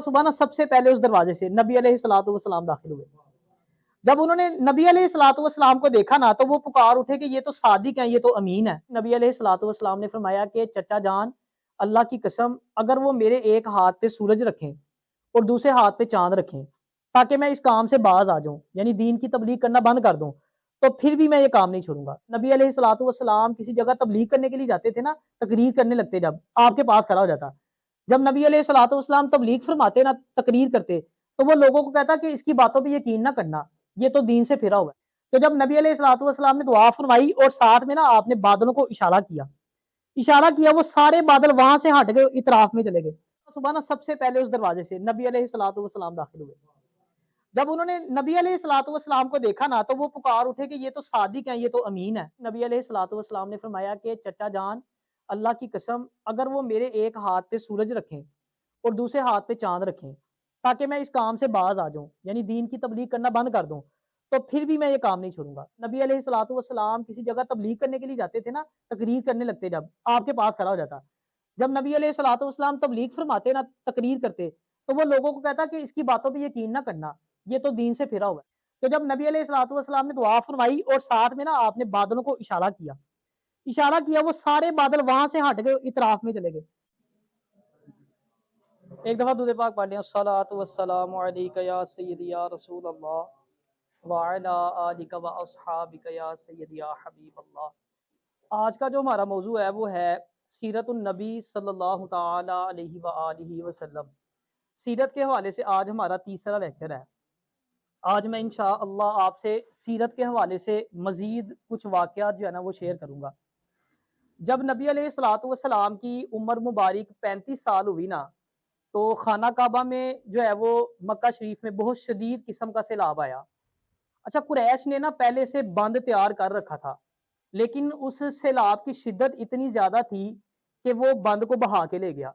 صبح نا سب سے پہلے اس دروازے سے نبی علیہ الصلوۃ والسلام داخل ہوئے۔ جب انہوں نے نبی علیہ الصلوۃ والسلام کو دیکھا نا تو وہ پکار اٹھے کہ یہ تو صادق ہیں، یہ تو امین ہے۔ نبی علیہ الصلوۃ والسلام نے فرمایا کہ چچا جان، اللہ کی قسم اگر وہ میرے ایک ہاتھ پہ سورج رکھیں اور دوسرے ہاتھ پہ چاند رکھیں تاکہ میں اس کام سے باز آ جاؤں، یعنی دین کی تبلیغ کرنا بند کر دوں، تو پھر بھی میں یہ کام نہیں چھوڑوں گا۔ نبی علیہ الصلوۃ والسلام کسی جگہ تبلیغ کرنے کے لیے جاتے تھے نا، تقریر کرنے لگتے، جب آپ کے پاس کھڑا ہو جاتا، جب نبی علیہ الصلوۃ والسلام تبلیغ فرماتے نا، تقریر کرتے، تو وہ لوگوں کو کہتا کہ اس کی باتوں پہ یقین نہ کرنا، یہ تو دین سے پھرا ہوا ہے۔ تو جب نبی علیہ الصلوۃ والسلام نے دعا فرمائی اور ساتھ میں نا آپ نے بادلوں کو اشارہ کیا، وہ سارے بادل وہاں سے ہٹ گئے، اطراف میں چلے گئے۔ صبح نا سب سے پہلے اس دروازے سے نبی علیہ الصلوۃ والسلام داخل ہوئے۔ جب انہوں نے نبی علیہ الصلوۃ والسلام کو دیکھا نا تو وہ پکار اٹھے کہ یہ تو صادق ہیں، یہ تو امین ہے۔ نبی علیہ الصلوۃ والسلام نے فرمایا کہ چچا جان، اللہ کی قسم اگر وہ میرے ایک ہاتھ پہ سورج رکھیں اور دوسرے ہاتھ پہ چاند رکھیں تاکہ میں اس کام سے باز آ جاؤں، یعنی دین کی تبلیغ کرنا بند کر دوں، تو پھر بھی میں یہ کام نہیں چھوڑوں گا۔ نبی علیہ الصلوۃ والسلام کسی جگہ تبلیغ کرنے کے لیے جاتے تھے نا، تقریر کرنے لگتے، جب آپ کے پاس کھڑا ہو جاتا، جب نبی علیہ الصلوۃ والسلام تبلیغ فرماتے نا، تقریر کرتے، تو وہ لوگوں کو کہتا کہ اس کی باتوں پہ یقین نہ کرنا، یہ تو دین سے پھرا ہوا ہے۔ تو جب نبی علیہ الصلوۃ والسلام نے دعا فرمائی اور ساتھ میں نا آپ نے بادلوں کو اشارہ کیا، وہ سارے بادل وہاں سے ہٹ گئے، اطراف میں چلے گئے۔ ایک دفعہ درود پاک پڑھ لیں، الصلاۃ والسلام علیک یا سیدی یا رسول اللہ وعلی آلک و اصحابک یا سیدی یا حبیب اللہ۔ آج کا جو ہمارا موضوع ہے وہ ہے سیرت النبی صلی اللہ تعالی علیہ وآلہ وسلم۔ سیرت کے حوالے سے آج ہمارا تیسرا لیکچر ہے۔ آج میں انشاءاللہ آپ سے سیرت کے حوالے سے مزید کچھ واقعات جو ہے نا وہ شیئر کروں گا۔ جب نبی علیہ الصلوۃ والسلام کی عمر مبارک 35 سال ہوئی نا، تو خانہ کعبہ میں جو ہے وہ مکہ شریف میں بہت شدید قسم کا سیلاب آیا۔ اچھا، قریش نے نا پہلے سے بند تیار کر رکھا تھا، لیکن اس سیلاب کی شدت اتنی زیادہ تھی کہ وہ بند کو بہا کے لے گیا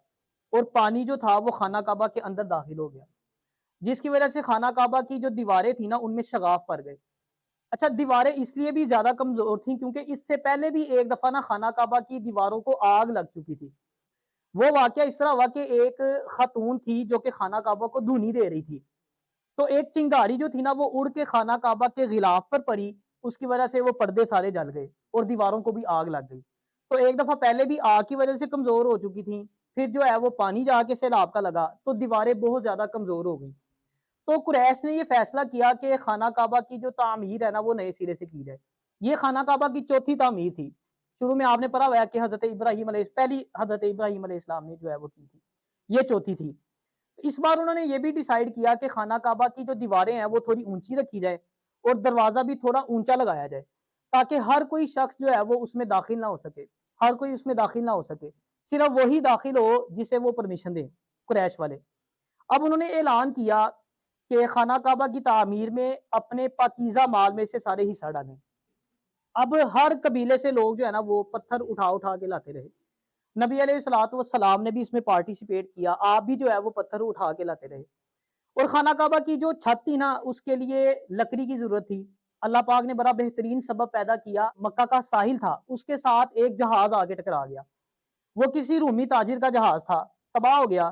اور پانی جو تھا وہ خانہ کعبہ کے اندر داخل ہو گیا، جس کی وجہ سے خانہ کعبہ کی جو دیواریں تھیں نا ان میں شگاف پڑ گئے۔ اچھا، دیواریں اس لیے بھی زیادہ کمزور تھیں کیونکہ اس سے پہلے بھی ایک دفعہ نا خانہ کعبہ کی دیواروں کو آگ لگ چکی تھی۔ وہ واقعہ اس طرح ہوا کہ ایک خاتون تھی جو کہ خانہ کعبہ کو دھونی دے رہی تھی، تو ایک چنگاری جو تھی نا وہ اڑ کے خانہ کعبہ کے غلاف پر پڑی، اس کی وجہ سے وہ پردے سارے جل گئے اور دیواروں کو بھی آگ لگ گئی۔ تو ایک دفعہ پہلے بھی آگ کی وجہ سے کمزور ہو چکی تھیں، پھر جو ہے وہ پانی جا کے سیلاب کا لگا تو دیواریں بہت زیادہ کمزور ہو گئی۔ تو قریش نے یہ فیصلہ کیا کہ خانہ کعبہ کی جو تعمیر ہے نا وہ نئے سرے سے کی جائے۔ یہ خانہ کعبہ کی چوتھی تعمیر تھی۔ شروع میں آپ نے پڑھا ہوا ہے کہ حضرت ابراہیم علیہ السلام نے جو ہے وہ کی تھی، یہ چوتھی تھی۔ اس بار انہوں نے یہ بھی ڈیسائیڈ کیا کہ خانہ کعبہ کی جو دیواریں ہیں وہ تھوڑی اونچی رکھی جائے اور دروازہ بھی تھوڑا اونچا لگایا جائے تاکہ ہر کوئی شخص جو ہے وہ اس میں داخل نہ ہو سکے، صرف وہی داخل ہو جسے وہ پرمیشن دیں، قریش والے۔ اب انہوں نے اعلان کیا کہ خانہ کعبہ کی تعمیر میں اپنے پاکیزہ مال میں سے سارے حصہ ڈالیں۔ اب ہر قبیلے سے لوگ جو ہے نا وہ پتھر اٹھا کے لاتے رہے۔ نبی علیہ الصلوۃ والسلام نے بھی اس میں پارٹیسپیٹ کیا، آپ بھی جو ہے وہ پتھر اٹھا کے لاتے رہے۔ اور خانہ کعبہ کی جو چھت تھی نا اس کے لیے لکڑی کی ضرورت تھی۔ اللہ پاک نے بڑا بہترین سبب پیدا کیا، مکہ کا ساحل تھا، اس کے ساتھ ایک جہاز آگے ٹکرا گیا، وہ کسی رومی تاجر کا جہاز تھا، تباہ ہو گیا،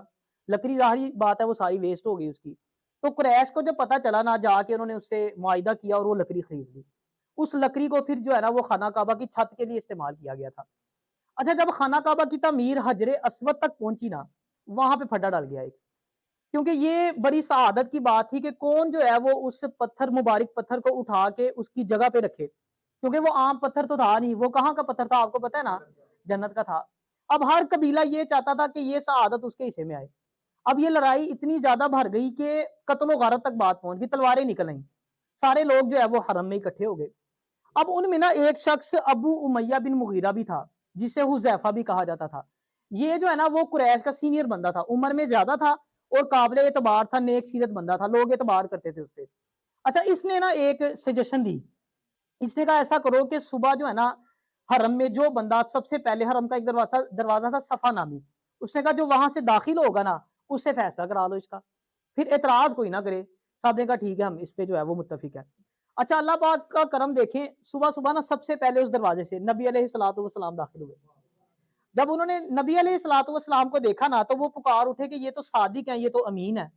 لکڑی ظاہری بات ہے وہ ساری ویسٹ ہو گئی اس کی۔ تو قریش کو جب پتہ چلا نا، جا کے انہوں نے اس سے معاہدہ کیا اور وہ لکڑی خرید لی۔ اس لکڑی کو پھر جو ہے نا وہ خانہ کعبہ کی چھت کے لیے استعمال کیا گیا تھا۔ اچھا، جب خانہ کعبہ کی تعمیر حجر اسود تک پہنچی نا، وہاں پہ پھڈا ڈال گیا ایک، کیونکہ یہ بڑی سعادت کی بات تھی کہ کون جو ہے وہ اس مبارک پتھر کو اٹھا کے اس کی جگہ پہ رکھے، کیونکہ وہ عام پتھر تو تھا نہیں، وہ کہاں کا پتھر تھا آپ کو پتہ ہے نا، جنت کا تھا۔ اب ہر قبیلہ یہ چاہتا تھا کہ یہ سعادت اس کے حصے میں آئے۔ اب یہ لڑائی اتنی زیادہ بڑھ گئی کہ قتل و غارت تک بات پہنچ گئی، تلواریں نکل آئیں، سارے لوگ جو ہے وہ حرم میں اکٹھے ہو گئے۔ اب ان میں نا ایک شخص ابو امیہ بن مغیرہ بھی تھا، جسے حذیفہ بھی کہا جاتا تھا۔ یہ جو ہے نا وہ قریش کا سینئر بندہ تھا، عمر میں زیادہ تھا اور قابل اعتبار تھا، نیک سیرت بندہ تھا، لوگ اعتبار کرتے تھے اس پہ۔ اچھا، اس نے نا ایک سجیشن دی، اس نے کہا ایسا کرو کہ صبح جو ہے نا حرم میں جو بندہ سب سے پہلے، حرم کا ایک دروازہ تھا صفا نامی، اس نے کہا جو وہاں سے داخل ہوگا نا اس سے فیصلہ کرا لو اس کا، پھر اعتراض کوئی نہ کرے۔ صاحب نے کہا ٹھیک ہے، ہم اس پہ جو ہے وہ متفق ہے۔ اچھا، اللہ پاک کا کرم دیکھیں، صبح نا سب سے پہلے اس دروازے سے نبی علیہ الصلوۃ والسلام داخل ہوئے۔ جب انہوں نے نبی علیہ الصلوۃ والسلام کو دیکھا نا تو وہ پکار اٹھے کہ یہ تو صادق ہیں، یہ تو امین ہے،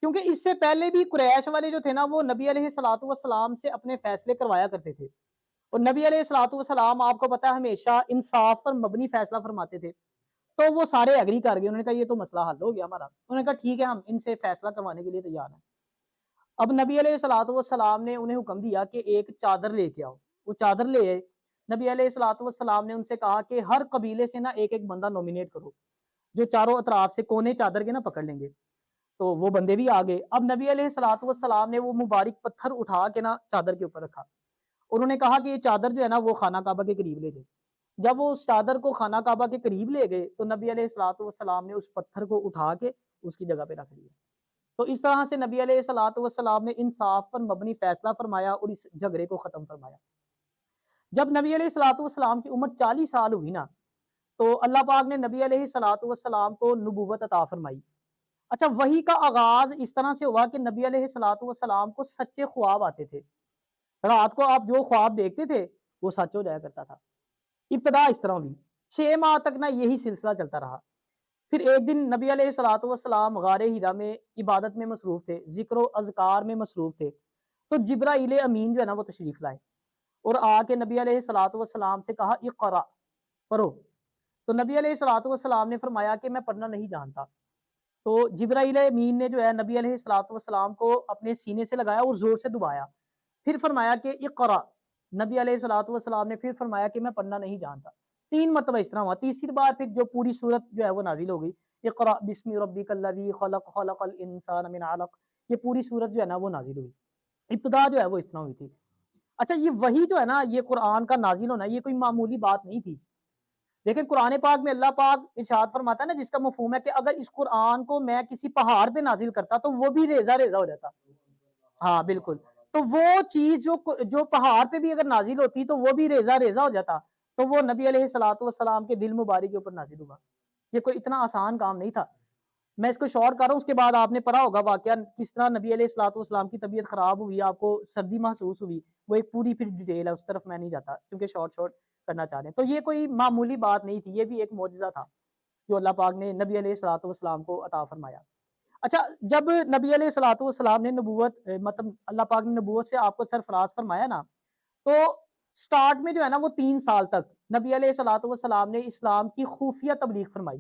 کیونکہ اس سے پہلے بھی قریش والے جو تھے نا وہ نبی علیہ الصلوۃ والسلام سے اپنے فیصلے کروایا کرتے تھے، اور نبی علیہ الصلوۃ والسلام آپ کو پتا ہے ہمیشہ انصاف پر مبنی فیصلہ فرماتے تھے، تو وہ سارے ایگری کر گئے، انہوں نے کہا یہ تو مسئلہ حل ہو گیا ہمارا، انہوں نے کہا ٹھیک ہے ہم ان سے فیصلہ کروانے کے لیے تیار ہیں۔ اب نبی علیہ الصلوۃ والسلام نے انہیں حکم دیا کہ ایک چادر لے کے آؤ، وہ چادر لے آئے، نبی علیہ الصلوۃ والسلام نے ان سے کہا کہ ہر قبیلے سے نا ایک ایک بندہ نومینیٹ کرو، جو چاروں اطراف سے کونے چادر کے نا پکڑ لیں گے، تو وہ بندے بھی آ گئے۔ اب نبی علیہ الصلوۃ والسلام نے وہ مبارک پتھر اٹھا کے نا چادر کے اوپر رکھا، انہوں نے کہا کہ یہ چادر جو ہے نا وہ خانہ کعبہ کے قریب لے گئے۔ جب وہ اس چادر کو خانہ کعبہ کے قریب لے گئے تو نبی علیہ الصلوۃ والسلام نے اس پتھر کو اٹھا کے اس کی جگہ پہ رکھ دیا۔ تو اس طرح سے نبی علیہ الصلوۃ والسلام نے انصاف پر مبنی فیصلہ فرمایا اور اس جھگڑے کو ختم فرمایا۔ جب نبی علیہ الصلوۃ والسلام کی عمر 40 سال ہوئی نا تو اللہ پاک نے نبی علیہ الصلوۃ والسلام کو نبوت عطا فرمائی۔ اچھا، وحی کا آغاز اس طرح سے ہوا کہ نبی علیہ الصلوۃ والسلام کو سچے خواب آتے تھے، رات کو آپ جو خواب دیکھتے تھے وہ سچ ہو جایا کرتا تھا۔ ابتدا اس طرح ہوئی، 6 ماہ تک نا یہی سلسلہ چلتا رہا۔ پھر ایک دن نبی علیہ الصلوۃ والسلام غار ہیرا میں عبادت میں مصروف تھے، ذکر و اذکار میں مصروف تھے، تو جبرائیل امین جو ہے نا وہ تشریف لائے اور آ کے نبی علیہ الصلوۃ والسلام سے کہا اقرا، پڑھو۔ تو نبی علیہ الصلوۃ والسلام نے فرمایا کہ میں پڑھنا نہیں جانتا۔ تو جبرائیل امین نے جو ہے نبی علیہ الصلوۃ والسلام کو اپنے سینے سے لگایا اور زور سے دبایا، پھر فرمایا کہ اقرا۔ نبی علیہ الصلوۃ والسلام نے پھر فرمایا کہ میں پڑھنا نہیں جانتا۔ 3 مرتبہ اس طرح ہوا، تیسری بار پھر جو پوری صورت جو ہے وہ نازل ہو گئی، اقرا بسم ربک الذی خلق خلق الانسان من علق، یہ پوری صورت جو ہے نا وہ نازل ہوئی۔ ابتدا جو ہے وہ اس طرح ہوئی تھی۔ اچھا، یہ وہی جو ہے نا یہ قرآن کا نازل ہونا یہ کوئی معمولی بات نہیں تھی۔ لیکن قرآن پاک میں اللہ پاک ارشاد فرماتا ہے نا جس کا مفہوم ہے کہ اگر اس قرآن کو میں کسی پہاڑ پہ نازل کرتا تو وہ بھی ریزہ ریزہ ہو جاتا۔ ہاں بالکل، تو وہ چیز جو پہاڑ پہ بھی اگر نازل ہوتی تو وہ بھی ریزہ ریزہ ہو جاتا، تو وہ نبی علیہ الصلوۃ والسلام کے دل مبارک کے اوپر نازل ہوا۔ یہ کوئی اتنا آسان کام نہیں تھا۔ میں اس کو شور کر رہا ہوں، اس کے بعد آپ نے پڑھا ہوگا واقعہ کس طرح نبی علیہ الصلوۃ والسلام کی طبیعت خراب ہوئی، آپ کو سردی محسوس ہوئی، وہ ایک پوری پھر ڈیٹیل ہے، اس طرف میں نہیں جاتا کیونکہ شارٹ شارٹ کرنا چاہ رہے ہیں۔ تو یہ کوئی معمولی بات نہیں تھی، یہ بھی ایک معجزہ تھا جو اللہ پاک نے نبی علیہ الصلوۃ والسلام کو عطا فرمایا۔ اچھا، جب نبی علیہ الصلوۃ والسلام نے نبوت مطلب اللہ پاک نے نبوت سے آپ کو سرفراز فرمایا نا، تو سٹارٹ میں جو ہے نا وہ 3 سال تک نبی علیہ الصلوۃ والسلام نے اسلام کی خفیہ تبلیغ فرمائی،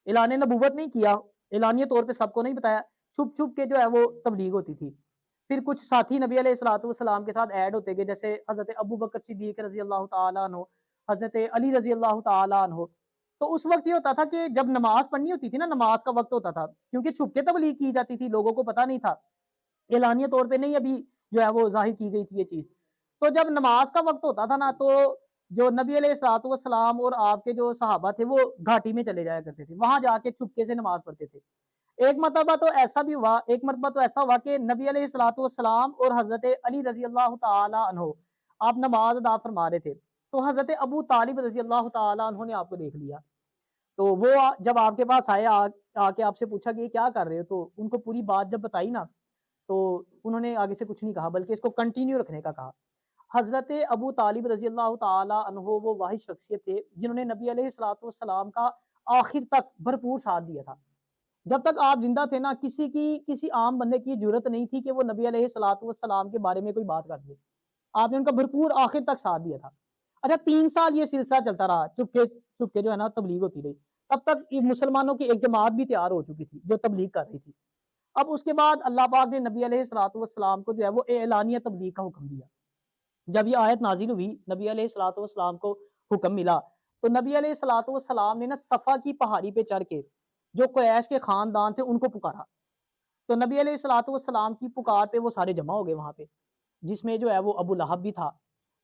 اعلان نبوت نہیں کیا، اعلانیہ طور پہ سب کو نہیں بتایا، چھپ چھپ کے جو ہے وہ تبلیغ ہوتی تھی۔ پھر کچھ ساتھی نبی علیہ الصلوۃ والسلام کے ساتھ ایڈ ہوتے گئے، جیسے حضرت ابو بکر صدیق رضی اللہ تعالیٰ عنہ، حضرت علی رضی اللہ تعالیٰ عنہ۔ تو اس وقت یہ ہوتا تھا کہ جب نماز پڑھنی ہوتی تھی نا، نماز کا وقت ہوتا تھا، کیونکہ چھپ کے تبلیغ کی جاتی تھی، لوگوں کو پتہ نہیں تھا، اعلانیہ طور پہ نہیں ابھی جو ہے وہ ظاہر کی گئی تھی یہ چیز۔ تو جب نماز کا وقت ہوتا تھا نا تو جو نبی علیہ الصلوۃ والسلام اور آپ کے جو صحابہ تھے وہ گھاٹی میں چلے جایا کرتے تھے، وہاں جا کے چھپکے سے نماز پڑھتے تھے۔ ایک مرتبہ تو ایسا ہوا کہ نبی علیہ الصلوۃ والسلام اور حضرت علی رضی اللہ تعالیٰ عنہ آپ نماز ادا فرما رہے تھے، تو حضرت ابو طالب رضی اللہ تعالیٰ عنہ نے آپ کو دیکھ لیا، تو وہ جب آپ کے پاس آئے آ کے آپ سے پوچھا کہ یہ کیا کر رہے ہو، تو ان کو پوری بات جب بتائی نا تو انہوں نے آگے سے کچھ نہیں کہا بلکہ اس کو کنٹینیو رکھنے کا کہا۔ حضرت ابو طالب رضی اللہ تعالیٰ عنہ وہ واحد شخصیت تھے جنہوں نے نبی علیہ الصلوۃ والسلام کا آخر تک بھرپور ساتھ دیا تھا۔ جب تک آپ زندہ تھے نا کسی عام بندے کی ضرورت نہیں تھی کہ وہ نبی علیہ الصلوۃ والسلام کے بارے میں کوئی بات کر دے، آپ نے ان کا بھرپور آخر تک ساتھ دیا تھا۔ اچھا، 3 سال یہ سلسلہ چلتا رہا، چپکے جو ہے نا تبلیغ ہوتی رہی، تب تک مسلمانوں کی ایک جماعت بھی تیار ہو چکی تھی جو تبلیغ کر رہی تھی۔ اب اس کے بعد اللہ پاک نے نبی علیہ الصلوۃ والسلام کو جو ہے وہ اعلانیہ تبلیغ کا حکم دیا۔ جب یہ آیت نازل ہوئی، نبی علیہ الصلوۃ والسلام کو حکم ملا، تو نبی علیہ الصلوۃ والسلام نے نا صفا کی پہاڑی پہ چڑھ کے جو قریش کے خاندان تھے ان کو پکارا، تو نبی علیہ الصلوۃ والسلام کی پکار پہ وہ سارے جمع ہو گئے وہاں پہ، جس میں جو ہے وہ ابو لہب بھی تھا۔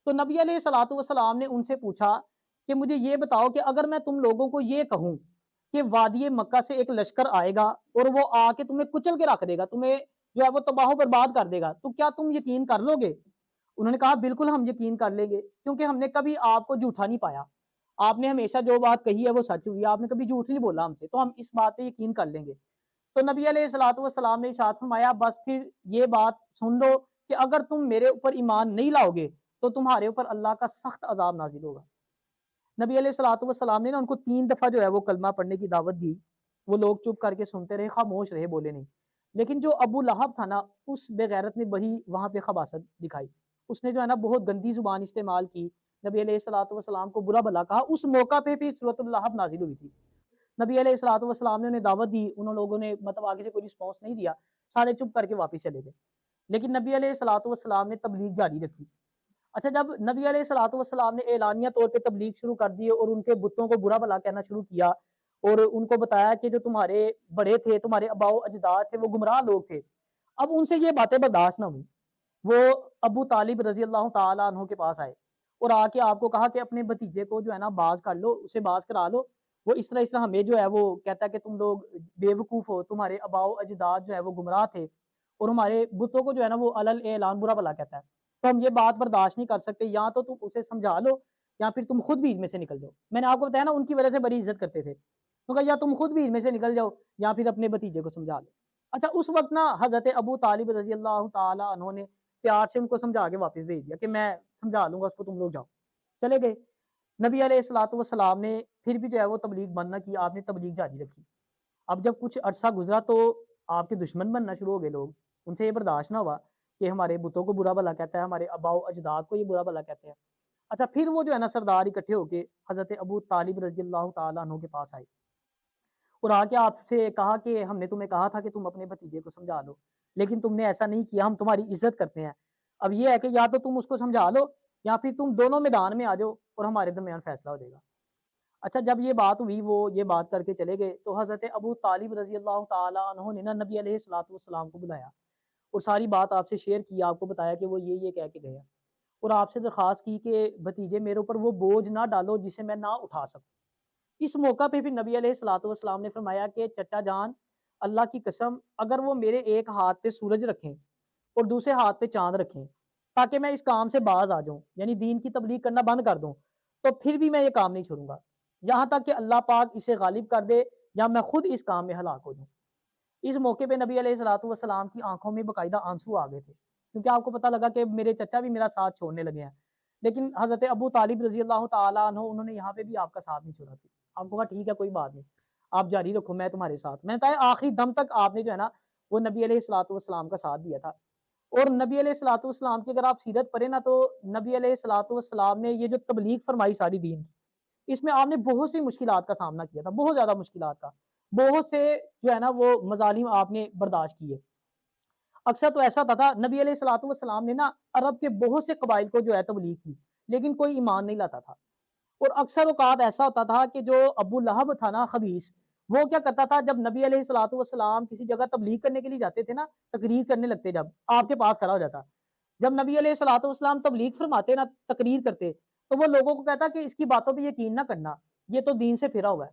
تو نبی علیہ الصلوۃ والسلام نے ان سے پوچھا کہ مجھے یہ بتاؤ کہ اگر میں تم لوگوں کو یہ کہوں کہ وادی مکہ سے ایک لشکر آئے گا اور وہ آ کے تمہیں کچل کے رکھ دے گا، تمہیں جو ہے وہ تباہ و برباد کر دے گا، تو کیا تم یقین کر لو گے؟ انہوں نے کہا بالکل ہم یقین کر لیں گے، کیونکہ ہم نے کبھی آپ کو جھوٹا نہیں پایا، آپ نے ہمیشہ جو بات کہی ہے وہ سچ ہوئی، آپ نے کبھی جھوٹ نہیں بولا ہم سے، تو ہم اس بات پہ یقین کر لیں گے۔ تو نبی علیہ الصلوۃ والسلام نے ارشاد فرمایا بس پھر یہ بات سن لو کہ اگر تم میرے اوپر ایمان نہیں لاؤ گے تو تمہارے اوپر اللہ کا سخت عذاب نازل ہوگا۔ نبی علیہ الصلوۃ والسلام نے نا ان کو 3 دفعہ جو ہے وہ کلمہ پڑھنے کی دعوت دی. وہ لوگ چپ کر کے سنتے رہے، خاموش رہے، بولے نہیں. لیکن جو ابو لہب تھا نا، اس بے غیرت نے وہی وہاں پہ خباثت دکھائی. اس نے جو ہے نا بہت گندی زبان استعمال کی، نبی علیہ الصلوۃ والسلام کو برا بھلا کہا. اس موقع پہ بھی سورۃ اللہب نازل ہوئی تھی. نبی علیہ الصلوۃ والسلام نے انہیں دعوت دی، ان لوگوں نے مطلب آگے سے کوئی رسپانس نہیں دیا، سارے چپ کر کے واپس چلے گئے. لیکن نبی علیہ الصلوۃ والسلام نے تبلیغ جاری رکھی. اچھا، جب نبی علیہ الصلوۃ والسلام نے اعلانیہ طور پہ تبلیغ شروع کر دی اور ان کے بتوں کو برا بھلا کہنا شروع کیا اور ان کو بتایا کہ جو تمہارے بڑے تھے، تمہارے آباء و اجداد تھے، وہ گمراہ لوگ تھے، اب ان سے یہ باتیں برداشت نہ ہوئی. وہ ابو طالب رضی اللہ تعالیٰ عنہ کے پاس آئے اور آ کے آپ کو کہا کہ اپنے بھتیجے کو جو ہے نا باز کر لو، اسے باز کرا لو. وہ اس طرح ہمیں جو ہے وہ کہتا ہے کہ تم لوگ بے وقوف ہو، تمہارے آباء و اجداد جو ہے وہ گمراہ تھے اور ہمارے بتوں کو جو ہے نا وہ علل اعلان برا بھلا کہتا ہے. تو ہم یہ بات برداشت نہیں کر سکتے، یا تو تم اسے سمجھا لو یا پھر تم خود بیچ میں سے نکل جاؤ. میں نے آپ کو بتایا نا ان کی وجہ سے بڑی عزت کرتے تھے، تو کہا یا تم خود بیچ میں سے نکل جاؤ یا پھر اپنے بھتیجے کو سمجھا لو. اچھا، اس وقت نا حضرت ابو طالب رضی اللہ تعالیٰ عنہ نے پیار سے ان کو سمجھا کے واپس بھیج دیا کہ میں سمجھا لوں گا اس کو، تم لوگ جاؤ. چلے گئے. نبی علیہ الصلوۃ والسلام نے پھر بھی جو ہے وہ تبلیغ بند نہ کی، آپ نے تبلیغ جاری رکھی. اب جب کچھ عرصہ گزرا تو آپ کے دشمن بننا شروع ہو گئے لوگ. ان سے یہ برداشت نہ ہوا کہ ہمارے بتوں کو برا بھلا کہتا ہے، ہمارے آباء و اجداد کو یہ برا بھلا کہتے ہیں. اچھا، پھر وہ جو ہے نا سردار اکٹھے ہو کے حضرت ابو طالب رضی اللہ تعالیٰ عنہ کے پاس آئے اور آ کے آپ سے کہا کہ ہم نے تمہیں کہا تھا کہ تم اپنے بھتیجے کو سمجھا لو، لیکن تم نے ایسا نہیں کیا، ہم تمہاری عزت کرتے ہیں. اب یہ ہے کہ یا تو تم اس کو سمجھا لو یا پھر تم دونوں میدان میں آ جاؤ اور ہمارے درمیان فیصلہ ہو جائے گا. اچھا، جب یہ بات ہوئی، وہ یہ بات کر کے چلے گئے، تو حضرت ابو طالب رضی اللہ تعالیٰ عنہ نے نا نبی علیہ الصلوۃ والسلام کو بلایا اور ساری بات آپ سے شیئر کی، آپ کو بتایا کہ وہ یہ کہہ کے گیا اور آپ سے درخواست کی کہ بھتیجے میرے اوپر وہ بوجھ نہ ڈالو جسے میں نہ اٹھا سکوں. اس موقع پہ بھی نبی علیہ الصلوۃ والسلام نے فرمایا کہ چچا جان، اللہ کی قسم، اگر وہ میرے ایک ہاتھ پہ سورج رکھیں اور دوسرے ہاتھ پہ چاند رکھیں تاکہ میں اس کام سے باز آ جاؤں، یعنی دین کی تبلیغ کرنا بند کر دوں، تو پھر بھی میں یہ کام نہیں چھوڑوں گا یہاں تک کہ اللہ پاک اسے غالب کر دے یا میں خود اس کام میں ہلاک ہو جاؤں. اس موقع پہ نبی علیہ الصلوۃ والسلام کی آنکھوں میں باقاعدہ آنسو آ گئے تھے، کیونکہ آپ کو پتہ لگا کہ میرے چچا بھی میرا ساتھ چھوڑنے لگے ہیں. لیکن حضرت ابو طالب رضی اللہ تعالیٰ عنہ انہوں نے یہاں پہ بھی آپ کا ساتھ نہیں چھوڑا تھا. آپ کو کہا ٹھیک ہے، کوئی بات نہیں، آپ جاری رکھو، میں تمہارے ساتھ. میں نے کہا آخری دم تک آپ نے جو ہے نا وہ نبی علیہ الصلوۃ والسلام کا ساتھ دیا تھا. اور نبی علیہ الصلوۃ والسلام کی اگر آپ سیرت پڑھیں نا، تو نبی علیہ الصلوۃ والسلام نے یہ جو تبلیغ فرمائی ساری دین کی، اس میں آپ نے بہت سی مشکلات کا سامنا کیا تھا، بہت زیادہ مشکلات کا، بہت سے جو ہے نا وہ مظالم آپ نے برداشت کیے. اکثر تو ایسا ہوتا تھا نبی علیہ الصلوۃ والسلام نے نا عرب کے بہت سے قبائل کو جو ہے تبلیغ کی، لیکن کوئی ایمان نہیں لاتا تھا. اور اکثر اوقات ایسا ہوتا تھا کہ جو ابو لہب تھا نا خبیث، وہ کیا کرتا تھا، جب نبی علیہ الصلوۃ والسلام کسی جگہ تبلیغ کرنے کے لیے جاتے تھے نا، تقریر کرنے لگتے، جب آپ کے پاس کھڑا ہو جاتا، جب نبی علیہ الصلوۃ والسلام تبلیغ فرماتے نا، تقریر کرتے، تو وہ لوگوں کو کہتا کہ اس کی باتوں پہ یقین نہ کرنا، یہ تو دین سے پھرا ہوا ہے.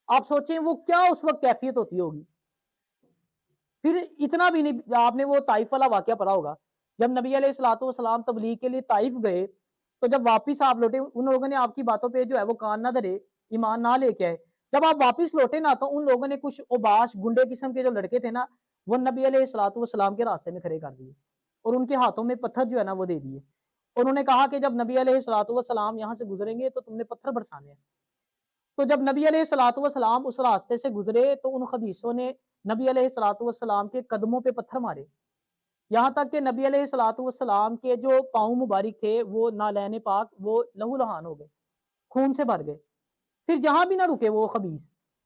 آپ سوچیں وہ کیا اس وقت کیفیت ہوتی ہوگی. پھر اتنا بھی نہیں، آپ نے وہ طائف والا واقعہ پڑھا ہوگا، جب نبی علیہ الصلوۃ والسلام تبلیغ کے لیے طائف گئے تو جب واپس آپ لوٹے، ان لوگوں نے آپ کی باتوں پہ جو ہے وہ کان نہ دھرے، ایمان نہ لے کے آئے. جب آپ واپس لوٹے نا، تو ان لوگوں نے کچھ اوباش گنڈے قسم کے جو لڑکے تھے نا، وہ نبی علیہ الصلوۃ والسلام کے راستے میں کھڑے کر دیے اور ان کے ہاتھوں میں پتھر جو ہے نا وہ دے دیے. انہوں نے کہا کہ جب نبی علیہ الصلوۃ والسلام یہاں سے گزریں گے تو تم نے پتھر برسانے ہیں. تو جب نبی علیہ الصلوۃ والسلام اس راستے سے گزرے تو ان خبیثوں نے نبی علیہ الصلوۃ والسلام کے قدموں پہ پتھر مارے، یہاں تک کہ نبی علیہ الصلوۃ والسلام کے جو پاؤں مبارک تھے وہ نالین پاک وہ لہو لہان ہو گئے، خون سے بھر گئے. پھر جہاں بھی نہ رکے وہ خبیث،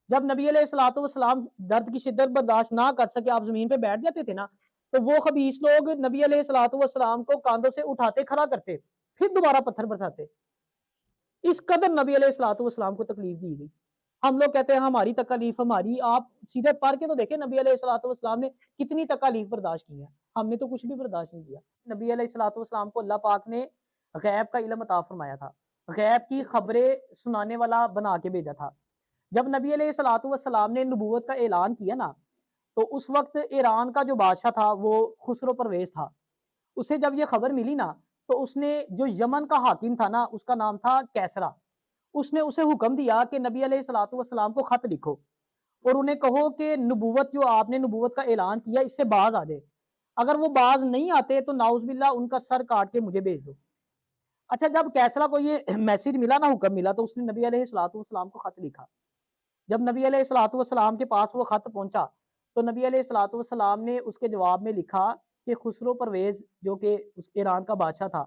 جب نبی علیہ الصلوۃ والسلام درد کی شدت برداشت نہ کر سکے، آپ زمین پہ بیٹھ جاتے تھے نا، تو وہ خبیث لوگ نبی علیہ الصلوۃ والسلام کو کاندھوں سے اٹھاتے، کھڑا کرتے، پھر دوبارہ پتھر برساتے. اس قدر نبی علیہ الصلوۃ والسلام کو تکلیف دی گئی. ہم لوگ کہتے ہیں ہماری تکلیف ہماری، آپ سیرت پڑھ کے تو دیکھیں نبی علیہ الصلوۃ والسلام نے کتنی تکالیف برداشت کی ہیں. ہم نے تو کچھ بھی برداشت نہیں کیا. نبی علیہ الصلوۃ والسلام کو اللہ پاک نے غیب کا علم عطا فرمایا تھا، غیب کی خبریں سنانے والا بنا کے بھیجا تھا. جب نبی علیہ الصلوۃ والسلام نے نبوت کا اعلان کیا نا، تو اس وقت ایران کا جو بادشاہ تھا وہ خسرو پرویز تھا. اسے جب یہ خبر ملی نا، تو اس نے جو یمن کا حاکم تھا نا، اس کا نام تھا کیسرا، اس نے اسے حکم دیا کہ نبی علیہ الصلوۃ والسلام کو خط لکھو اور انہیں کہو کہ نبوت جو آپ نے نبوت کا اعلان کیا اس سے باز آ جائے، اگر وہ باز نہیں آتے تو ناؤز باللہ ان کا سر کاٹ کے مجھے بھیج دو. اچھا جب کیسرا کو یہ میسج ملا نا، حکم ملا، تو اس نے نبی علیہ الصلوۃ والسلام کو خط لکھا. جب نبی علیہ الصلوۃ والسلام کے پاس وہ خط پہنچا تو نبی علیہ الصلوۃ والسلام نے اس کے جواب میں لکھا کہ خسرو پرویز جو کہ اس ایران کا بادشاہ تھا،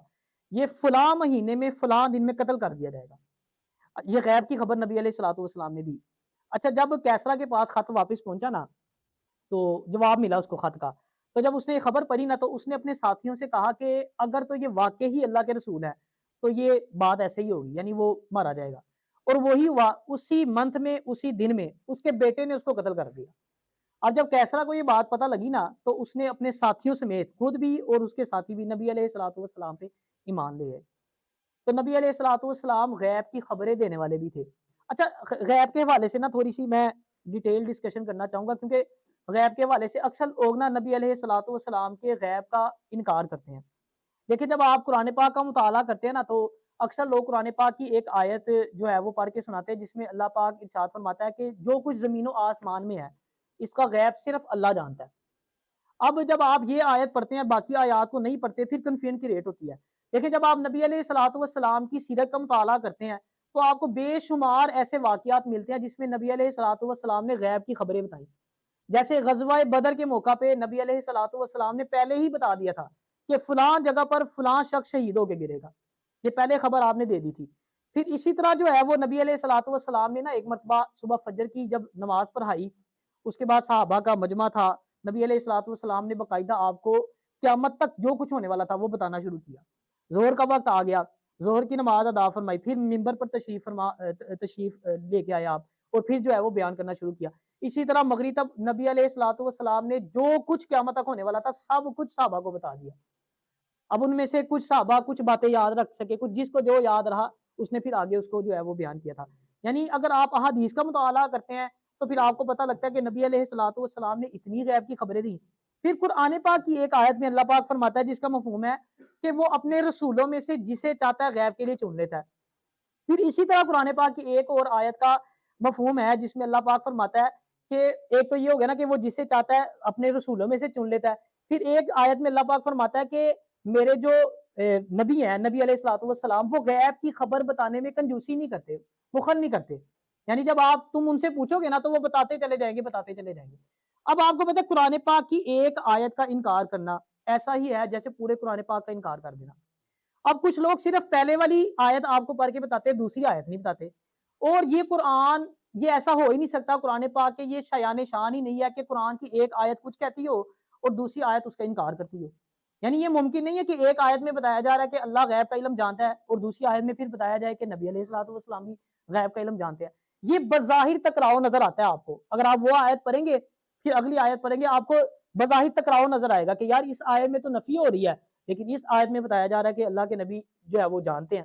یہ فلاں مہینے میں فلاں دن میں قتل کر دیا جائے گا. یہ غیب کی خبر نبی علیہ الصلوۃ والسلام نے دی. اچھا جب کیسرا کے پاس خط واپس پہنچا نا، تو جواب ملا اس کو خط کا، تو جب اس نے یہ خبر پڑھی نا، تو اس نے اپنے ساتھیوں سے کہا کہ اگر تو یہ واقعی اللہ کے رسول ہے تو یہ بات ایسے ہی ہوگی، یعنی وہ مارا جائے گا. اور وہی ہوا، اسی منتھ میں اسی دن میں اس کے بیٹے نے اس کو قتل کر دیا. اب جب کیسرا کو یہ بات پتہ لگی نا، تو اس نے اپنے ساتھیوں سمیت خود بھی اور اس کے ساتھی بھی نبی علیہ الصلوۃ والسلام پہ ایمان لے آئے. تو نبی علیہ الصلوۃ والسلام غیب کی خبریں دینے والے بھی تھے. اچھا غیب کے حوالے سے نا تھوڑی سی میں ڈیٹیل ڈسکشن کرنا چاہوں گا، کیونکہ غیب کے حوالے سے اکثر لوگ نا نبی علیہ الصلوۃ والسلام کے غیب کا انکار کرتے ہیں. لیکن جب آپ قرآن پاک کا مطالعہ کرتے ہیں نا، تو اکثر لوگ قرآن پاک کی ایک آیت جو ہے وہ پڑھ کے سناتے ہیں، جس میں اللہ پاک ارشاد فرماتا ہے کہ جو کچھ زمین و آسمان میں ہے اس کا غیب صرف اللہ جانتا ہے. اب جب آپ یہ آیت پڑھتے ہیں، باقی آیات کو نہیں پڑھتے، پھر کنفیوژن کریٹ ہوتی ہے. لیکن جب آپ نبی علیہ الصلوۃ والسلام کی سیرت کا مطالعہ کرتے ہیں تو آپ کو بے شمار ایسے واقعات ملتے ہیں جس میں نبی علیہ الصلوۃ والسلام نے غیب کی خبریں بتائی. جیسے غزوہ بدر کے موقع پہ نبی علیہ الصلوۃ والسلام نے پہلے ہی بتا دیا تھا کہ فلاں جگہ پر فلاں شخص شہید ہو کے گرے گا. یہ پہلے خبر آپ نے دے دی تھی. پھر اسی طرح جو ہے وہ نبی علیہ الصلوۃ والسلام نے نا ایک مرتبہ صبح فجر کی جب نماز پڑھائی، اس کے بعد صحابہ کا مجمع تھا، نبی علیہ الصلوۃ والسلام نے باقاعدہ آپ کو قیامت تک جو کچھ ہونے والا تھا وہ بتانا شروع کیا. ظہر کا وقت آ گیا، ظہر کی نماز ادا فرمائی، پھر ممبر پر تشریف لے کے آئے آپ، اور پھر جو ہے وہ بیان کرنا شروع کیا. اسی طرح مغرب تک نبی علیہ الصلوۃ والسلام نے جو کچھ قیامت تک ہونے والا تھا سب کچھ صحابہ کو بتا دیا. اب ان میں سے کچھ صحابہ کچھ باتیں یاد رکھ سکے، کچھ جس کو جو یاد رہا اس نے پھر آگے اس کو جو ہے وہ بیان کیا تھا. یعنی اگر آپ احادیث کا مطالعہ کرتے ہیں تو پھر آپ کو پتہ لگتا ہے کہ نبی علیہ الصلوۃ والسلام نے اتنی غیب کی خبریں دی. پھر قرآن پاک کی ایک آیت میں اللہ پاک فرماتا ہے جس کا مفہوم ہے کہ وہ اپنے رسولوں میں سے جسے چاہتا ہے غیب کے لیے چن لیتا ہے. پھر اسی طرح قرآن پاک کی ایک اور آیت کا مفہوم ہے جس میں اللہ پاک فرماتا ہے کہ ایک تو یہ ہو گیا نا کہ وہ جسے چاہتا ہے اپنے رسولوں میں سے چن لیتا ہے. پھر ایک آیت میں اللہ پاک فرماتا ہے کہ میرے جو نبی ہیں، نبی علیہ الصلوۃ والسلام، وہ غیب کی خبر بتانے میں کنجوسی نہیں کرتے، بخل نہیں کرتے. یعنی جب آپ تم ان سے پوچھو گے نا تو وہ بتاتے چلے جائیں گے، بتاتے چلے جائیں گے. اب آپ کو پتا ہے قرآن پاک کی ایک آیت کا انکار کرنا ایسا ہی ہے جیسے پورے قرآن پاک کا انکار کر دینا. اب کچھ لوگ صرف پہلے والی آیت آپ کو پڑھ کے بتاتے ہیں، دوسری آیت نہیں بتاتے. اور یہ قرآن، یہ ایسا ہو ہی نہیں سکتا. قرآن پاک کے یہ شایان شان ہی نہیں ہے کہ قرآن کی ایک آیت کچھ کہتی ہو اور دوسری آیت اس کا انکار کرتی ہو. یعنی یہ ممکن نہیں ہے کہ ایک آیت میں بتایا جا رہا ہے کہ اللہ غیب کا علم جانتا ہے اور دوسری آیت میں پھر بتایا جائے کہ نبی علیہ الصلوۃ والسلام بھی غیب کا علم جانتے ہیں. یہ بظاہر ٹکراؤ نظر آتا ہے آپ کو. اگر آپ وہ آیت پڑھیں گے پھر اگلی آیت پڑھیں گے، آپ کو بظاہر ٹکراؤ نظر آئے گا کہ یار اس آیت میں تو نفی ہو رہی ہے لیکن اس آیت میں بتایا جا رہا ہے کہ اللہ کے نبی جو ہے وہ جانتے ہیں.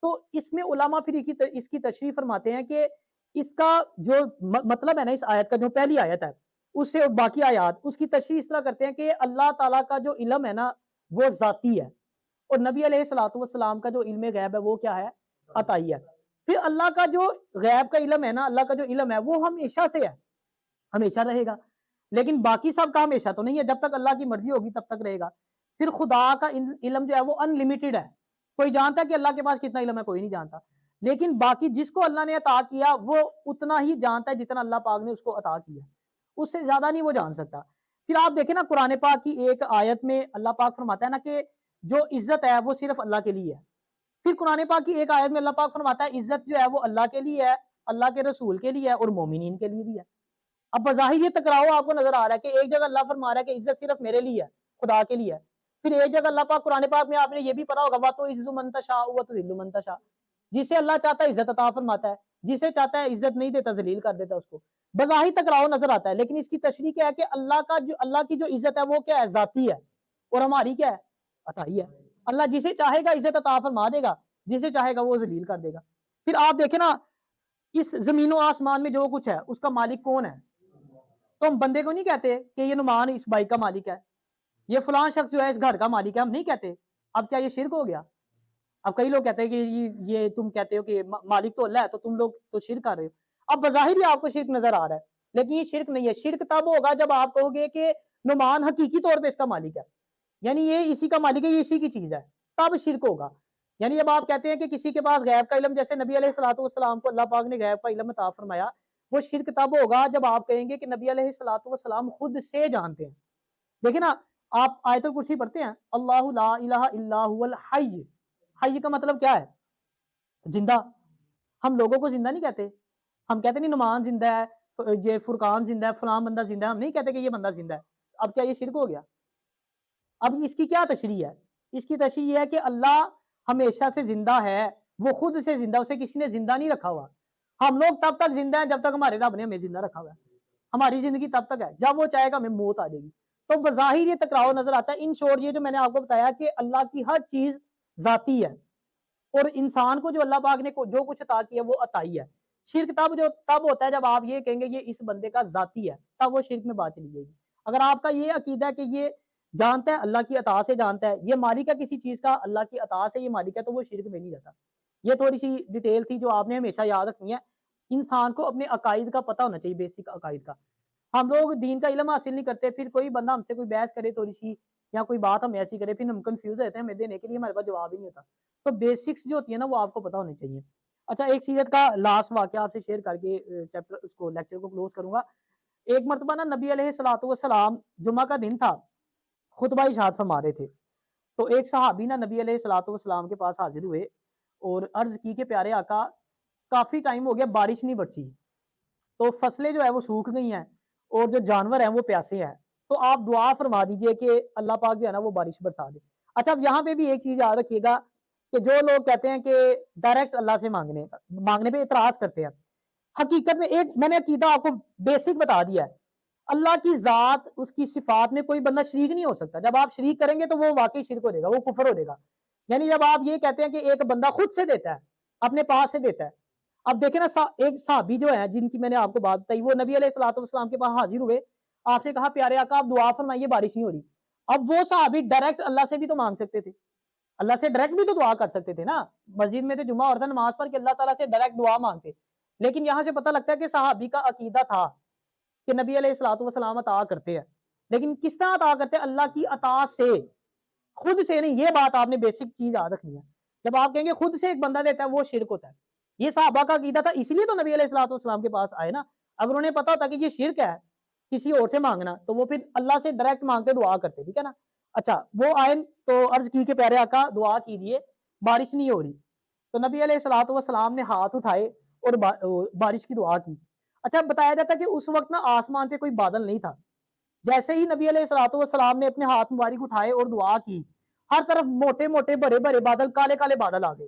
تو اس میں علماء پھر اس کی تشریح فرماتے ہیں کہ اس کا جو مطلب ہے نا، اس آیت کا جو پہلی آیت ہے اس سے باقی آیات، اس کی تشریح اس طرح کرتے ہیں کہ اللہ تعالیٰ کا جو علم ہے نا وہ ذاتی ہے، اور نبی علیہ الصلوۃ والسلام کا جو علم غیب ہے وہ کیا ہے؟ عطائی ہے. پھر اللہ کا جو غیب کا علم ہے نا، اللہ کا جو علم ہے وہ ہمیشہ سے ہے، ہمیشہ رہے گا. لیکن باقی سب کا ہمیشہ تو نہیں ہے، جب تک اللہ کی مرضی ہوگی تب تک رہے گا. پھر خدا کا علم جو ہے وہ ان لمیٹڈ ہے. کوئی جانتا ہے کہ اللہ کے پاس کتنا علم ہے؟ کوئی نہیں جانتا. لیکن باقی جس کو اللہ نے عطا کیا وہ اتنا ہی جانتا ہے جتنا اللہ پاک نے اس کو عطا کیا، اس سے زیادہ نہیں وہ جان سکتا. پھر آپ دیکھیں نا قرآن پاک کی ایک آیت میں اللہ پاک فرماتا ہے نا کہ جو عزت ہے وہ صرف اللہ کے لیے ہے. پھر قرآن پاک کی ایک آیت میں اللہ پاک فرماتا ہے عزت جو ہے وہ اللہ کے لیے ہے، اللہ کے رسول کے لیے ہے اور مومنین کے لیے بھی ہے. اب بظاہر یہ ٹکراؤ آپ کو نظر آ رہا ہے کہ ایک جگہ اللہ فرما رہا ہے کہ عزت صرف میرے لیے ہے، خدا کے لیے ہے. پھر ایک جگہ اللہ پاک قرآن پاک میں آپ نے یہ بھی پڑھا ہوگا وَتُعِزُّ مَن تَشَاءُ وَتُذِلُّ مَن تَشَاءُ، جسے اللہ چاہتا ہے عزت عطا فرماتا ہے، جسے چاہتا ہے عزت نہیں دیتا، ذلیل کر دیتا اس کو. بظاہر ٹکراؤ نظر آتا ہے، لیکن اس کی تشریح کیا ہے کہ اللہ کی جو عزت ہے وہ کیا ہے؟ ذاتی ہے، اور ہماری کیا ہے؟ عطائی ہے. اللہ جسے چاہے گا عزت عطا فرما دے گا، جسے چاہے گا وہ ذلیل کر دے گا. پھر آپ دیکھیں نا اس زمین و آسمان میں جو کچھ ہے اس کا مالک کون ہے؟ تو ہم بندے کو نہیں کہتے کہ یہ نعمان اس بائک کا مالک ہے، یہ فلاں شخص جو ہے اس گھر کا مالک ہے، ہم نہیں کہتے. اب کیا یہ شرک ہو گیا؟ اب کئی لوگ کہتے ہیں کہ یہ تم کہتے ہو کہ مالک تو اللہ ہے تو تم لوگ تو شرک کر رہے ہو. اب بظاہر ہی آپ کو شرک نظر آ رہا ہے لیکن یہ شرک نہیں ہے. شرک تب ہوگا جب آپ کہو گے کہ نعمان حقیقی طور پہ اس کا مالک ہے، یعنی یہ اسی کا مالک ہے، یہ اسی کی چیز ہے، تب شرک ہوگا. یعنی جب آپ کہتے ہیں کہ کسی کے پاس غیب کا علم، جیسے نبی علیہ الصلوۃ والسلام کو اللہ پاک نے غیب کا علم عطا فرمایا، وہ شرک تب ہوگا جب آپ کہیں گے کہ نبی علیہ الصلوۃ والسلام خود سے جانتے ہیں. دیکھیں نا، آپ آیت الکرسی پڑھتے ہیں، اللہ لا الہ الا هو الحی. حی کا مطلب کیا ہے؟ زندہ. ہم لوگوں کو زندہ نہیں کہتے، ہم کہتے نہیں نعمان زندہ ہے، یہ فرقان زندہ ہے، فلاں بندہ زندہ ہے، ہم نہیں کہتے کہ یہ بندہ زندہ ہے. اب کیا یہ شرک ہو گیا؟ اب اس کی کیا تشریح ہے؟ اس کی تشریح یہ ہے کہ اللہ ہمیشہ سے زندہ ہے، وہ خود سے زندہ، اسے کسی نے زندہ نہیں رکھا ہوا. ہم لوگ تب تک زندہ ہیں جب تک ہمارے رب نے ہمیں زندہ رکھا ہوا ہے. ہماری زندگی تب تک ہے، جب وہ چاہے گا ہمیں موت آ جائے گی. تو بظاہر یہ ٹکراؤ نظر آتا ہے. ان شورٹ یہ جو میں نے آپ کو بتایا کہ اللہ کی ہر چیز ذاتی ہے، اور انسان کو جو اللہ پاک نے جو کچھ عطا کیا وہ عطائی ہے. شرک تب ہوتا ہے جب آپ یہ کہیں گے یہ اس بندے کا ذاتی ہے، تب وہ شرک میں بات چلی جائے گی. اگر آپ کا یہ عقیدہ ہے کہ یہ جانتا ہے، اللہ کی عطا سے جانتا ہے، یہ مالک ہے کسی چیز کا، اللہ کی عطا سے یہ مالک ہے، تو وہ شرک میں نہیں جاتا. یہ تھوڑی سی ڈیٹیل تھی جو آپ نے ہمیشہ یاد رکھنی ہے. انسان کو اپنے عقائد کا پتہ ہونا چاہیے، بیسک عقائد کا. ہم لوگ دین کا علم حاصل نہیں کرتے، پھر کوئی بندہ ہم سے کوئی بحث کرے تھوڑی سی، یا کوئی بات ہم ایسی کرے، پھر ہم کنفیوز ہوتے ہیں، ہمیں دینے کے لیے ہمارے پاس جواب ہی نہیں ہوتا. تو بیسکس جو ہوتی ہے نا وہ آپ کو پتہ ہونے چاہیے. اچھا، ایک سیرت کا لاسٹ واقعہ آپ سے شیئر کر کے چیپٹر اس کو لیکچر کو کلوز کروں گا. ایک مرتبہ نا نبی علیہ الصلوۃ والسلام جمعہ کا دن تھا، خطبہ ارشاد فرما رہے تھے. تو ایک صحابی نا نبی علیہ الصلوۃ والسلام کے پاس حاضر ہوئے اور عرض کی کہ پیارے آقا، کافی ٹائم ہو گیا بارش نہیں برسی، تو فصلیں جو ہے وہ سوکھ گئی ہیں اور جو جانور ہیں وہ پیاسے ہیں، تو آپ دعا فرما دیجئے کہ اللہ پاک جو ہے نا وہ بارش برسا دے. اچھا، اب یہاں پہ بھی ایک چیز یاد رکھیے گا کہ جو لوگ کہتے ہیں کہ ڈائریکٹ اللہ سے مانگنے پہ اعتراض کرتے ہیں، حقیقت میں ایک میں نے عقیدہ آپ کو بیسک بتا دیا ہے. اللہ کی ذات، اس کی صفات میں کوئی بندہ شریک نہیں ہو سکتا. جب آپ شریک کریں گے تو وہ واقعی شرک ہو جائے گا، وہ کفر ہو جائے گا. یعنی جب آپ یہ کہتے ہیں کہ ایک بندہ خود سے دیتا ہے، اپنے پاس سے دیتا ہے. اب دیکھیں نا، ایک صحابی جو ہے جن کی میں نے آپ کو بات بتائی، وہ نبی علیہ الصلوۃ والسلام کے پاس حاضر ہوئے، آپ سے کہا پیارے آقا آپ دعا فرمائیے بارش نہیں ہو رہی. اب وہ صحابی ڈائریکٹ اللہ سے بھی تو مانگ سکتے تھے، اللہ سے ڈائریکٹ بھی تو دعا کر سکتے تھے نا. مسجد میں تو جمعہ اور نماز پر کہ اللہ تعالیٰ سے ڈائریکٹ دعا مانگتے. لیکن یہاں سے پتہ لگتا ہے کہ صحابی کا عقیدہ تھا کہ نبی علیہ الصلوۃ والسلام عطا کرتے ہیں، لیکن کس طرح عطا کرتے ہیں؟ اللہ کی عطا سے، خود سے نہیں. یہ بات آپ نے بیسک چیز یاد رکھنی ہے. جب آپ کہیں گے خود سے ایک بندہ دیتا ہے وہ شرک ہوتا ہے. یہ صحابہ کا عقیدہ تھا، اسی لیے تو نبی علیہ الصلوۃ والسلام کے پاس آئے نا. اگر انہیں پتا ہوتا کہ یہ شرک ہے کسی اور سے مانگنا، تو وہ پھر اللہ سے ڈائریکٹ مانگتے دعا کرتے. ٹھیک ہے نا. اچھا، وہ آئے تو عرض کی کہ پیارے آقا دعا کیجیے، بارش نہیں ہو رہی. تو نبی علیہ الصلوۃ والسلام نے ہاتھ اٹھائے اور بارش کی دعا کی. اچھا، بتایا جاتا ہے کہ اس وقت نا آسمان پہ کوئی بادل نہیں تھا. جیسے ہی نبی علیہ الصلوۃ والسلام نے اپنے ہاتھ مبارک اٹھائے اور دعا کی، ہر طرف موٹے موٹے بڑے بڑے بادل، کالے کالے بادل آ گئے.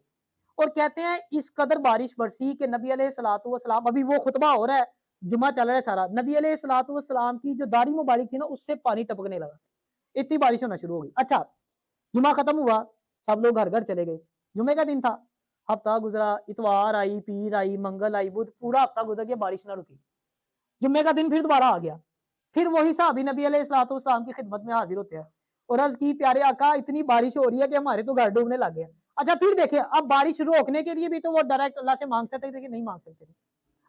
اور کہتے ہیں اس قدر بارش برسی کہ نبی علیہ الصلوۃ والسلام، ابھی وہ خطبہ ہو رہا ہے، جمعہ چل رہا ہے سارا، نبی علیہ الصلوۃ والسلام کی جو داڑھی مبارک تھی نا اس سے پانی ٹپکنے لگا، اتنی بارش ہونا شروع ہو گئی. اچھا، جمعہ ختم ہوا، سب لوگ گھر گھر چلے گئے. جمعے کا دن تھا، ہفتہ گزرا، اتوار آئی، پیر آئی، منگل آئی، بدھ، پورا ہفتہ گزر گیا، بارش نہ رکی. جمعے کا دن پھر دوبارہ آ گیا. پھر وہی صحابی نبی علیہ الصلوۃ والسلام کی خدمت میں حاضر ہوتے ہیں اور عرض کی پیارے آقا اتنی بارش ہو رہی ہے کہ ہمارے تو گھر ڈوبنے لگ گئے. اچھا، پھر دیکھیں، اب بارش روکنے کے لیے بھی تو وہ ڈائریکٹ اللہ سے مانگ سکتے تھے کہ نہیں مانگ سکتے تھے؟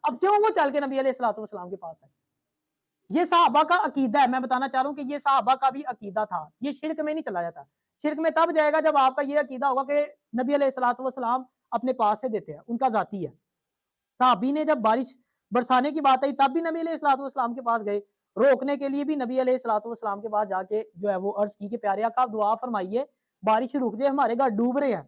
اب کیوں وہ چل کے نبی علیہ الصلوۃ والسلام کے پاس ہے؟ یہ صحابہ کا عقیدہ ہے. میں بتانا چاہ رہا ہوں کہ یہ صحابہ کا بھی عقیدہ تھا. یہ شرک میں نہیں چلا جاتا. شرک میں تب جائے گا جب آپ کا یہ عقیدہ ہوگا کہ نبی علیہ الصلوۃ والسلام اپنے پاس سے دیتے ہیں، ان کا ذاتی ہے. صحابی نے جب بارش برسانے کی بات آئی تب بھی نبی علیہ الصلوۃ والسلام کے پاس گئے، روکنے کے لیے بھی نبی علیہ الصلوۃ والسلام کے پاس جا کے جو ہے وہ عرض کی کہ پیارے آقا آپ دعا فرمائیے بارش رک جائے، ہمارے گھر ڈوب رہے ہیں.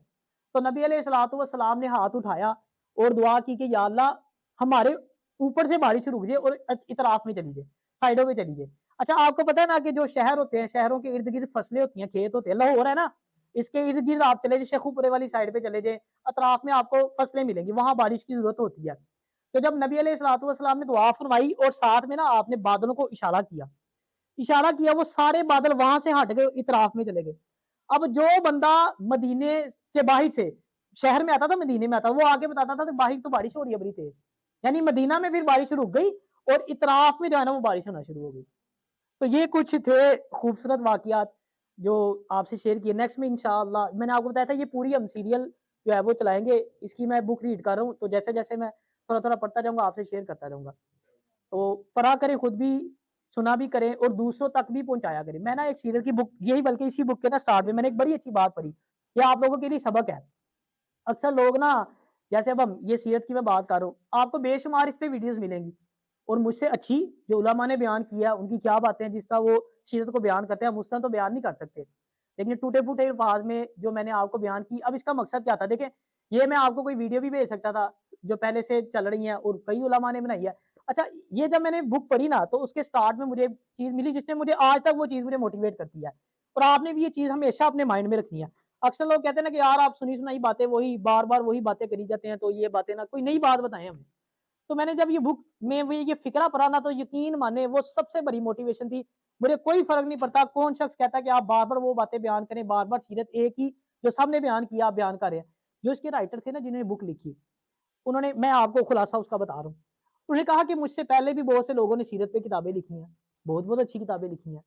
تو نبی علیہ الصلوۃ والسلام نے ہاتھ اٹھایا اور دعا کی کہ یا اللہ ہمارے اوپر سے بارش رک جائے اور اطراف میں چلی جائے، سائڈوں میں چلی جائے. اچھا، آپ کو پتا ہے نا کہ جو شہر ہوتے ہیں، شہروں کے ارد گرد فصلیں ہوتی ہیں، کھیت ہوتے ہیں. لاہور ہے نا، اس کے ارد گرد آپ چلے جائیں، شیخو پورے والی سائڈ پہ چلے جائیں، اطراف میں آپ کو فصلیں ملیں گی، وہاں بارش کی ضرورت ہوتی ہے. تو جب نبی علیہ الصلوۃ والسلام نے دعا فرمائی اور ساتھ میں نا آپ نے بادلوں کو اشارہ کیا، وہ سارے بادل وہاں سے ہٹ گئے، اطراف میں چلے گئے. اب جو بندہ مدینے کے باہر سے شہر میں آتا تھا، مدینے میں آتا، وہ آگے بتاتا تھا کہ باہر تو بارش ہو رہی ہے بڑی تیز. یعنی مدینہ میں پھر بارش رک گئی اور اطراف میں جو ہے نا وہ بارش ہونا شروع ہو گئی. تو یہ کچھ تھے خوبصورت واقعات جو آپ سے شیئر کیے. نیکسٹ میں انشاءاللہ میں نے آپ کو بتایا تھا یہ پوری ہم سیریل جو ہے وہ چلائیں گے. اس کی میں بک ریڈ کر رہا ہوں، تو جیسے جیسے میں تھوڑا تھوڑا پڑھتا جاؤں گا آپ سے شیئر کرتا جاؤں گا. تو پڑھا کریں، خود بھی سنا بھی کریں اور دوسروں تک بھی پہنچایا کریں. میں نا ایک سیریل کی بک، یہی بلکہ اسی بک کے نا سٹارٹ میں نے ایک بڑی اچھی بات پڑھی، یہ آپ لوگوں کے لیے سبق ہے. اکثر لوگ نا جیسے اب ہم یہ سیرت کی میں بات کر رہا ہوں آپ کو بے شمار اس پہ ویڈیوز ملیں گی اور مجھ سے اچھی جو علماء نے بیان کیا ان کی کیا باتیں ہیں جس طرح وہ سیرت کو بیان کرتے ہیں ہم اس طرح تو بیان نہیں کر سکتے لیکن ٹوٹے پھوٹے الفاظ میں جو میں نے آپ کو بیان کی اب اس کا مقصد کیا تھا دیکھیں یہ میں آپ کو کوئی ویڈیو بھی بھیج سکتا تھا جو پہلے سے چل رہی ہیں اور کئی علماء نے بنائی ہے اچھا یہ جب میں نے بک پڑھی نا تو اس کے سٹارٹ میں مجھے چیز ملی جس نے مجھے آج تک وہ چیز مجھے موٹیویٹ کرتی ہے اور آپ نے بھی یہ چیز ہمیشہ اپنے مائنڈ میں رکھنی ہے اکثر لوگ کہتے ہیں نا کہ یار آپ سنی سنائی باتیں وہی بار بار وہی باتیں کری جاتے ہیں تو یہ باتیں نا کوئی نئی بات بتائیں ہمیں تو میں نے جب یہ بک میں یہ فکرہ پڑھا نا تو یقین مانے وہ سب سے بڑی موٹیویشن تھی مجھے کوئی فرق نہیں پڑتا کون شخص کہتا ہے کہ آپ بار بار وہ باتیں بیان کریں بار بار سیرت ایک ہی جو سب نے بیان کیا آپ بیان کر رہے ہیں جو اس کے رائٹر تھے نا جنہوں نے بک لکھی انہوں نے میں آپ کو خلاصہ اس کا بتا رہا ہوں انہوں نے کہا کہ مجھ سے پہلے بھی بہت سے لوگوں نے سیرت پہ کتابیں لکھی ہیں بہت بہت اچھی کتابیں لکھی ہیں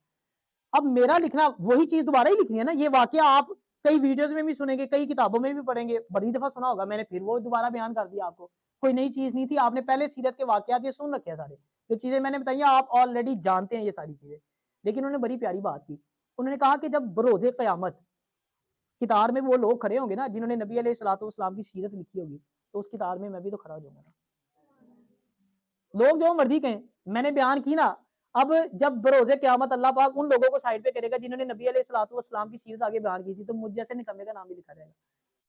اب میرا لکھنا وہی چیز دوبارہ ہی لکھنی ہے نا یہ واقعہ آپ کئی ویڈیوز میں بھی سنیں گے کئی کتابوں میں بھی پڑھیں گے بڑی دفعہ سنا ہوگا میں نے پھر وہ دوبارہ بیان کر دیا آپ کو کوئی نئی چیز نہیں تھی آپ نے پہلے سیرت کے واقعات یہ سن رکھے ہیں سارے جو چیزیں میں نے بتائی ہیں آپ آلریڈی جانتے ہیں یہ ساری چیزیں لیکن انہوں نے بڑی پیاری بات کی انہوں نے کہا کہ جب بروز قیامت کتار میں وہ لوگ کھڑے ہوں گے نا جنہوں نے نبی علیہ الصلوۃ والسلام کی سیرت لکھی ہوگی تو اس کتار میں بھی تو کھڑا ہو جاؤں گا لوگ جو مرضی کہیں میں نے بیان کی نا اب جب بروز قیامت اللہ پاک ان لوگوں کو سائڈ پہ کرے گا جنہوں نے نبی علیہ الصلوۃ والسلام کی سیرت آگے بیان کی تھی تو مجھ جیسے نکمے کا نام بھی لکھا جائے گا